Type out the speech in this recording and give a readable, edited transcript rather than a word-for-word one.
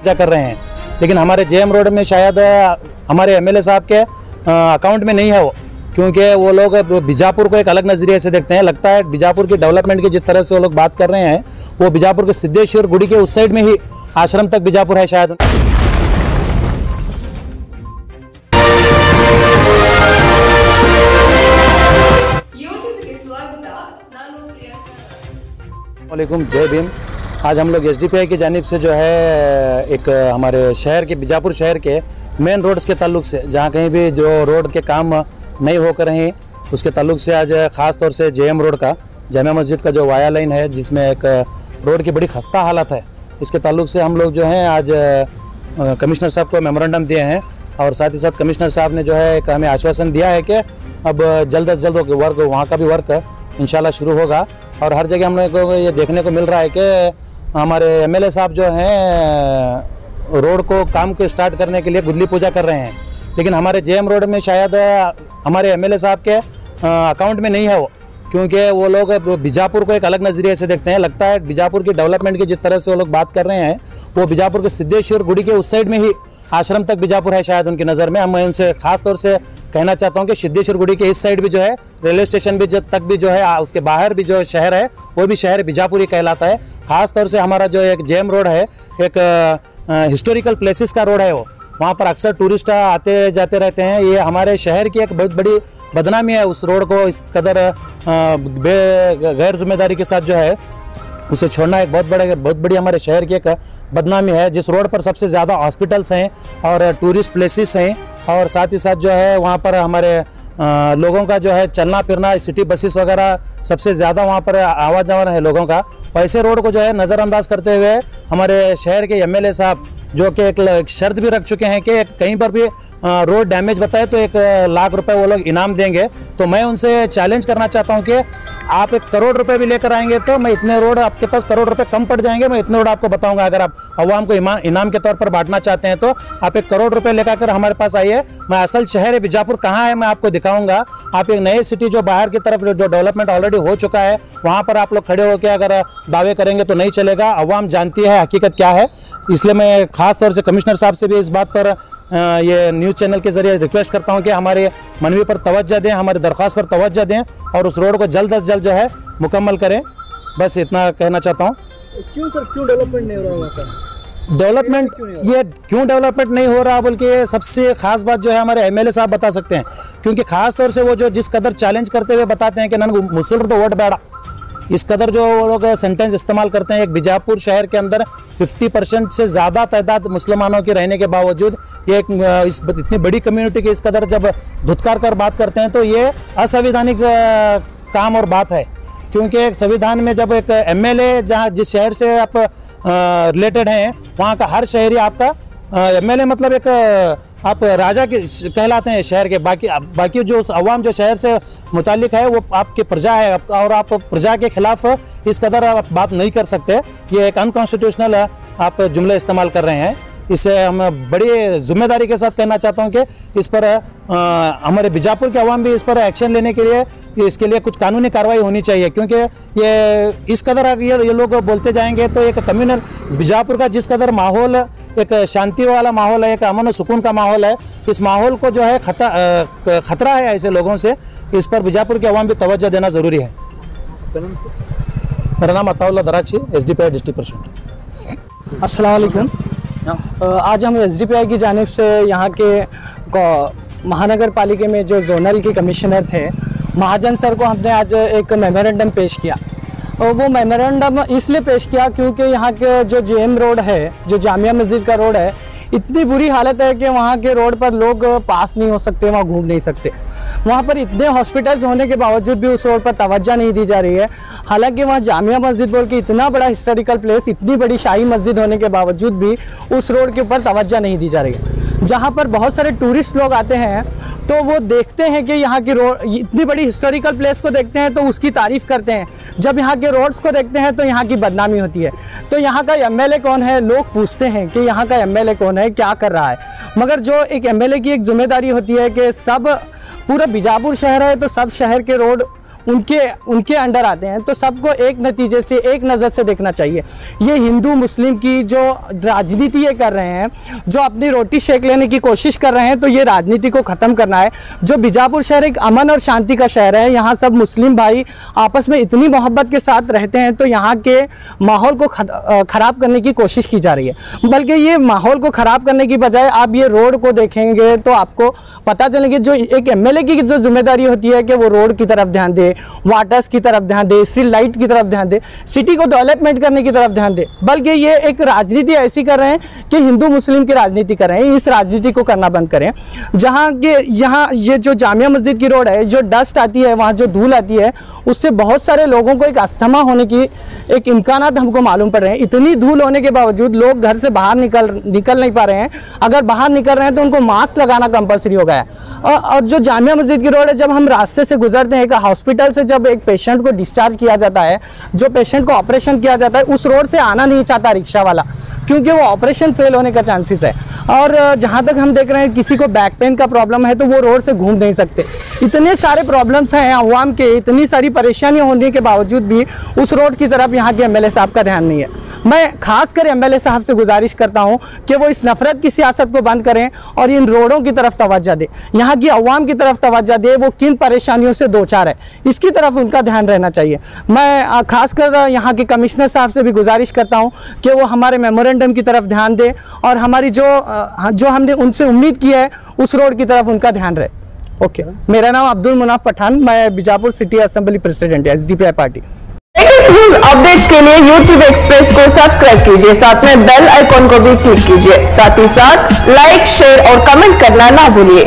पूजा कर रहे हैं, लेकिन हमारे जेएम रोड में शायद हमारे एमएलए साहब के अकाउंट में नहीं है वो, क्योंकि वो लोग बीजापुर को एक अलग नज़रिए से देखते हैं। लगता है बीजापुर की डेवलपमेंट की जिस तरह से वो लोग बात कर रहे हैं, वो बीजापुर के सिद्धेश्वर गुड़ी के उस साइड में ही आश्रम तक बीजापुर है शायद। वालेकुम, जय भीम। आज हम लोग एसडीपीआई की जानिब से जो है एक हमारे शहर के बीजापुर शहर के मेन रोड्स के ताल्लुक से, जहाँ कहीं भी जो रोड के काम नहीं होकर हैं उसके ताल्लुक से आज ख़ास तौर से जेएम रोड का जामिया मस्जिद का जो वाया लाइन है, जिसमें एक रोड की बड़ी खस्ता हालत है, इसके ताल्लुक से हम लोग जो हैं आज कमिश्नर साहब को मेमोरेंडम दिए हैं। और साथ ही साथ कमिश्नर साहब ने जो है एक हमें आश्वासन दिया है कि अब जल्द से जल्द वर्क, वहाँ का भी वर्क इंशाल्लाह शुरू होगा। और हर जगह हम लोग को ये देखने को मिल रहा है कि हमारे एमएलए साहब जो हैं रोड को काम को स्टार्ट करने के लिए गुदली पूजा कर रहे हैं, लेकिन हमारे जेएम रोड में शायद हमारे एमएलए साहब के अकाउंट में नहीं है वो, क्योंकि वो लोग बीजापुर को एक अलग नज़रिए से देखते हैं। लगता है बीजापुर की डेवलपमेंट की जिस तरह से वो लोग बात कर रहे हैं, वो बीजापुर के सिद्धेश्वर गुड़ी के उस साइड में ही आश्रम तक बीजापुर है शायद उनकी नज़र में। मैं उनसे खास तौर से कहना चाहता हूं कि सिद्धेश्वर गुड़ी के इस साइड भी जो है रेलवे स्टेशन भी तक भी जो है, उसके बाहर भी जो शहर है वो भी शहर बीजापुर ही कहलाता है। खास तौर से हमारा जो एक जेएम रोड है, एक हिस्टोरिकल प्लेसेस का रोड है, वो वहाँ पर अक्सर टूरिस्ट आते जाते रहते हैं। ये हमारे शहर की एक बहुत बड़ी बदनामी है, उस रोड को इस कदर गैर जिम्मेदारी के साथ जो है उसे छोड़ना एक बहुत बड़ी हमारे शहर की एक बदनामी है। जिस रोड पर सबसे ज़्यादा हॉस्पिटल्स हैं और टूरिस्ट प्लेसेस हैं, और साथ ही साथ जो है वहाँ पर हमारे लोगों का जो है चलना फिरना, सिटी बसेस वगैरह सबसे ज़्यादा वहाँ पर आवा जावा है लोगों का। ऐसे रोड को जो है नज़रअंदाज करते हुए हमारे शहर के एमएलए साहब जो कि एक शर्त भी रख चुके हैं कि कहीं पर भी रोड डैमेज बताए तो 1 लाख रुपए वो लोग इनाम देंगे। तो मैं उनसे चैलेंज करना चाहता हूं कि आप 1 करोड़ रुपए भी लेकर आएंगे तो मैं इतने रोड, आपके पास करोड़ रुपए कम पड़ जाएंगे, मैं इतने रोड आपको बताऊंगा। अगर आप अवाम को इनाम के तौर पर बांटना चाहते हैं तो आप 1 करोड़ रुपए लेकर हमारे पास आइए। मैं असल शहर बीजापुर कहाँ है मैं आपको दिखाऊंगा। आप एक नए सिटी जो बाहर की तरफ जो डेवलपमेंट ऑलरेडी हो चुका है, वहाँ पर आप लोग खड़े होकर अगर दावे करेंगे तो नहीं चलेगा। अवाम जानती है हकीकत क्या है, इसलिए मैं खास तौर से कमिश्नर साहब से भी इस बात पर ये न्यूज़ चैनल के जरिए रिक्वेस्ट करता हूं कि हमारे मनवी पर तवज्जो दें, हमारी दरख्वास्त पर तवज्जो दें और उस रोड को जल्द से जल्द जो है मुकम्मल करें। बस इतना कहना चाहता हूं। क्यों सर, क्यों डेवलपमेंट नहीं हो रहा वहाँ पर? डेवलपमेंट ये क्यों डेवलपमेंट नहीं हो रहा बल्कि सबसे खास बात जो है हमारे एमएलए साहब बता सकते हैं, क्योंकि खास तौर से वो जो जिस कदर चैलेंज करते हुए बताते हैं कि नन मुसल्र तो वोट बेड़ा, इस कदर जो वो लोग सेंटेंस इस्तेमाल करते हैं। एक बीजापुर शहर के अंदर 50% से ज़्यादा तादाद मुसलमानों की रहने के बावजूद ये इतनी बड़ी कम्युनिटी की इस कदर जब धुतकार कर बात करते हैं तो ये असंवैधानिक काम और बात है। क्योंकि एक संविधान में जब एक एमएलए जहाँ जिस शहर से आप रिलेटेड हैं, वहाँ का हर शहरी आपका एमएलए मतलब एक आप राजा के कहलाते हैं शहर के। बाकी जो अवाम जो शहर से मुतालिक है वो आपकी प्रजा है, और आप प्रजा के खिलाफ इस कदर आप बात नहीं कर सकते। ये एक अनकॉन्स्टिट्यूशनल आप जुमले इस्तेमाल कर रहे हैं। इसे हम बड़ी जिम्मेदारी के साथ कहना चाहता हूं कि इस पर हमारे बीजापुर के अवाम भी इस पर एक्शन लेने के लिए, इसके लिए कुछ कानूनी कार्रवाई होनी चाहिए। क्योंकि ये इस कदर ये लोग बोलते जाएंगे तो एक कम्युनल बीजापुर का जिस कदर माहौल, एक शांति वाला माहौल है, एक अमन और सुकून का माहौल है, इस माहौल को जो है खतरा है ऐसे लोगों से। इस पर बीजापुर के अवाम भी तवज्जो देना ज़रूरी है। मेरा नाम अताउल्लाह दराक्षी, एसडीपीआई डिस्ट्रिक्ट प्रेसिडेंट। अस्सलाम वालेकुम। आज हम एसडीपीआई की जानिब से यहाँ के महानगर पालिका में जो जोनल के कमिश्नर थे महाजन सर को हमने आज एक मेमोरेंडम पेश किया। और वो मेमोरेंडम इसलिए पेश किया क्योंकि यहाँ के जो जेएम रोड है, जो जामिया मस्जिद का रोड है, इतनी बुरी हालत है कि वहाँ के रोड पर लोग पास नहीं हो सकते, वहाँ घूम नहीं सकते। वहाँ पर इतने हॉस्पिटल्स होने के बावजूद भी उस रोड पर तवज्जो नहीं दी जा रही है। हालांकि वहाँ जामिया मस्जिद बोल के इतना बड़ा हिस्टोरिकल प्लेस, इतनी बड़ी शाही मस्जिद होने के बावजूद भी उस रोड के ऊपर तवज्जो नहीं दी जा रही है। जहाँ पर बहुत सारे टूरिस्ट लोग आते हैं तो वो देखते हैं कि यहाँ की रोड, इतनी बड़ी हिस्टोरिकल प्लेस को देखते हैं तो उसकी तारीफ़ करते हैं। जब यहाँ के रोड्स को देखते हैं तो यहाँ की बदनामी होती है। तो यहाँ का एमएलए कौन है, लोग पूछते हैं कि यहाँ का एमएलए कौन है, क्या कर रहा है। मगर जो एक एमएलए की एक जिम्मेदारी होती है कि सब पूरा बीजापुर शहर है तो सब शहर के रोड उनके अंडर आते हैं, तो सबको एक नतीजे से, एक नज़र से देखना चाहिए। ये हिंदू मुस्लिम की जो राजनीति ये कर रहे हैं, जो अपनी रोटी सेक लेने की कोशिश कर रहे हैं, तो ये राजनीति को ख़त्म करना है। जो बीजापुर शहर एक अमन और शांति का शहर है, यहाँ सब मुस्लिम भाई आपस में इतनी मोहब्बत के साथ रहते हैं, तो यहाँ के माहौल को ख़राब करने की कोशिश की जा रही है। बल्कि ये माहौल को ख़राब करने की बजाय आप ये रोड को देखेंगे तो आपको पता चलेंगे, जो एक एमएलए की जो जिम्मेदारी होती है कि वो रोड की तरफ ध्यान दे, वाटर्स की तरफ ध्यान दे, स्ट्रीट लाइट की तरफ ध्यान दे, सिटी को डेवलपमेंट करने की तरफ ध्यान दे, बल्कि ये एक राजनीति ऐसी कर रहे हैं कि हिंदू मुस्लिम की राजनीति कर रहे हैं। इस राजनीति को करना बंद करें। जहाँ के यहाँ ये जो जामिया मस्जिद की रोड है, जो डस्ट आती है, वहाँ जो धूल आती है, उससे बहुत सारे लोगों को एक अस्थमा होने की एक इम्कानात हमको मालूम पड़ रहे हैं। इतनी धूल होने के बावजूद लोग घर से बाहर निकल नहीं पा रहे हैं। अगर बाहर निकल रहे हैं तो उनको मास्क लगाना कंपलसरी हो गया है। और जो जामिया मस्जिद की रोड है, जब हम रास्ते से गुजरते हैं, एक हॉस्पिटल से जब एक पेशेंट को डिस्चार्ज किया जाता है, जो पेशेंट को ऑपरेशन किया जाता है, उस रोड से आना नहीं चाहता रिक्शा वाला, क्योंकि वो ऑपरेशन फेल होने का चांसेस है। और जहाँ तक हम देख रहे हैं, किसी को बैक पेन का प्रॉब्लम है तो वो रोड से घूम नहीं सकते। इतने सारे प्रॉब्लम्स हैं अवाम के, इतनी सारी परेशानियाँ होने के बावजूद भी उस रोड की तरफ यहाँ के एमएलए साहब का ध्यान नहीं है। मैं खासकर एमएलए साहब से गुजारिश करता हूँ कि वो इस नफरत की सियासत को बंद करें और इन रोडों की तरफ तवज्जो दे, यहाँ की अवाम की तरफ तवज्जो दे। वो किन परेशानियों से दो चार है, इसकी तरफ उनका ध्यान रहना चाहिए। मैं खासकर यहाँ के कमिश्नर साहब से भी गुजारिश करता हूँ कि वो हमारे मेमोरेंडम की तरफ ध्यान दें और हमारी जो हमने उनसे उम्मीद की है उस रोड की तरफ उनका ध्यान रहे। ओके, मेरा नाम अब्दुल मुनाफ पठान, मैं बीजापुर सिटी असेंबली प्रेसिडेंट है SDPI party. Latest news updates के लिए YouTube एक्सप्रेस को सब्सक्राइब कीजिए, साथ में बेल आइकॉन को भी क्लिक कीजिए। साथ ही साथ लाइक, शेयर और कमेंट करना ना भूलिए।